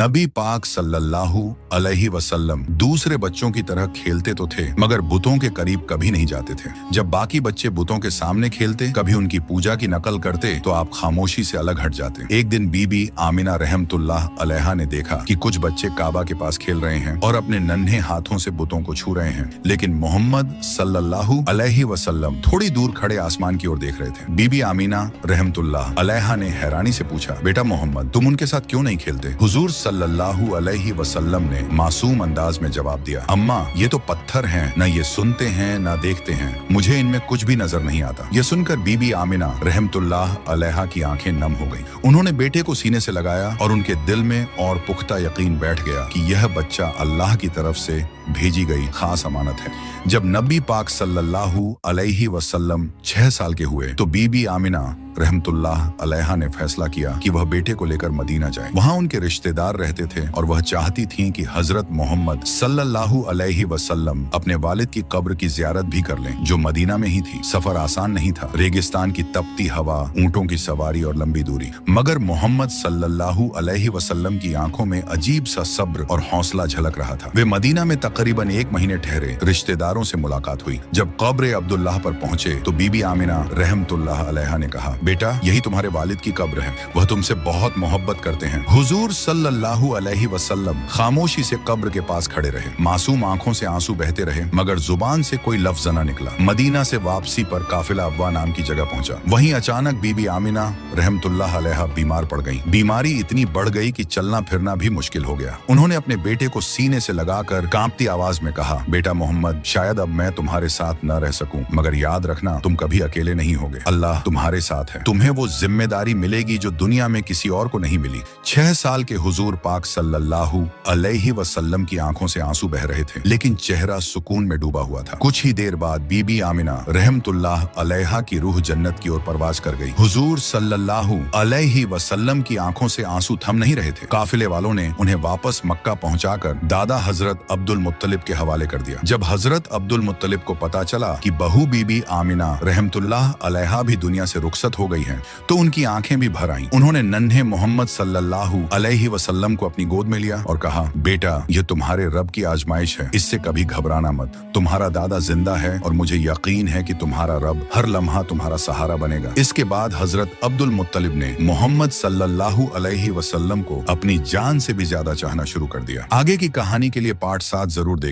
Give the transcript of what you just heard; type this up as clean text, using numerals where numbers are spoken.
नबी पाक सल्लल्लाहु अलैहि वसल्लम दूसरे बच्चों की तरह खेलते तो थे मगर बुतों के करीब कभी नहीं जाते थे। जब बाकी बच्चे बुतों के सामने खेलते, कभी उनकी पूजा की नकल करते तो आप खामोशी से अलग हट जाते। एक दिन बीबी आमिना रहमतुल्लाह अलैहा ने देखा कि कुछ बच्चे काबा के पास खेल रहे हैं और अपने नन्हे हाथों से बुतों को छू रहे हैं, लेकिन मोहम्मद सल्लल्लाहु अलैहि वसल्लम थोड़ी दूर खड़े आसमान की ओर देख रहे थे। बीबी आमिना रहमतुल्लाह अलैहा ने हैरानी से पूछा, बेटा मोहम्मद, तुम उनके साथ क्यों नहीं खेलते? हुजूर सल्लल्लाहु अलैहि वसल्लम ने मासूम अंदाज में जवाब दिया, अम्मा, ये तो पत्थर हैं, न ये सुनते हैं न देखते हैं, मुझे इनमें कुछ भी नजर नहीं आता। यह सुनकर बीबी आमिना रहमतुल्लाह अलैहा की आंखें नम हो गईं। उन्होंने बेटे को सीने से लगाया और उनके दिल में और पुख्ता यकीन बैठ गया कि यह बच्चा अल्लाह की तरफ से भेजी गई खास अमानत है। जब नबी पाक सल्लल्लाहु अलैहि वसल्लम 6 साल के हुए तो बीबी आमिना रहमतुल्लाह अलैहा ने फैसला किया कि वह बेटे को लेकर मदीना जाए। वहां उनके रिश्तेदार रहते थे और वह चाहती थीं कि हजरत मोहम्मद सल्लल्लाहु अलैहि वसल्लम अपने वालिद की कब्र की ज़ियारत भी कर लें, जो मदीना में ही थी। सफर आसान नहीं था, रेगिस्तान की तपती हवा, ऊंटों की सवारी और लंबी दूरी, मगर मोहम्मद सल्लल्लाहु अलैहि वसल्लम की आंखों में अजीब सा सब्र और हौसला झलक रहा था। वे मदीना में तकरीबन 1 महीने ठहरे। रिश्तेदारों से मुलाकात हुई। जब कब्र अब्दुल्लाह पर पहुंचे तो बीबी आमिना रहमतुल्लाह अलैहा ने कहा, बेटा, यही तुम्हारे वालिद की कब्र है, वह तुमसे बहुत मोहब्बत करते हैं। हुजूर सल्लल्लाहु अलैहि वसल्लम खामोशी से कब्र के पास खड़े रहे। मासूम आंखों से आंसू बहते रहे मगर जुबान से कोई लफ्ज न निकला। मदीना से वापसी पर काफिला अब्वा नाम की जगह पहुंचा। वहीं अचानक बीबी आमिना रहमतुल्लाह अलैहा बीमार पड़ गईं। बीमारी इतनी बढ़ गई कि चलना फिरना भी मुश्किल हो गया। उन्होंने अपने बेटे को सीने से लगाकर कांपती आवाज में कहा, बेटा मोहम्मद, शायद अब मैं तुम्हारे साथ न रह सकूं, मगर याद रखना, तुम कभी अकेले नहीं होगे। अल्लाह तुम्हारे साथ है। तुम्हें वो जिम्मेदारी मिलेगी जो दुनिया में किसी और को नहीं मिली। 6 साल के हुजूर पाक सल्लल्लाहु अलैहि वसल्लम की आंखों से आंसू बह रहे थे, लेकिन चेहरा सुकून में डूबा हुआ था। कुछ ही देर बाद बीबी आमिना रहमतुल्लाह अलैहा की रूह जन्नत की ओर परवाज कर गई। हुजूर सल्लल्लाहु अलैहि वसल्लम की आंखों से आंसू थम नहीं रहे थे। काफिले वालों ने उन्हें वापस मक्का पहुंचाकर दादा हजरत अब्दुल मुत्तलिब के हवाले कर दिया। जब हजरत अब्दुल मुत्तलिब को पता चला कि बहू बीबी आमिना रहमतुल्लाह अलैहा भी दुनिया से रुखसत हो गई हैं, तो उनकी आंखें भी भर आईं। उन्होंने नन्हे मोहम्मद सल्लल्लाहु अलैहि वसल्लम को अपनी गोद में लिया और कहा, बेटा, यह तुम्हारे रब की आजमाइश है, इससे कभी घबराना मत। तुम्हारा दादा जिंदा है और मुझे यकीन है कि तुम्हारा रब हर लम्हा तुम्हारा सहारा बनेगा। इसके बाद हजरत अब्दुल मुत्तलिब ने मोहम्मद सल्लल्लाहु अलैहि वसल्लम को अपनी जान से भी ज्यादा चाहना शुरू कर दिया। आगे की कहानी के लिए पार्ट 7 जरूर देखें।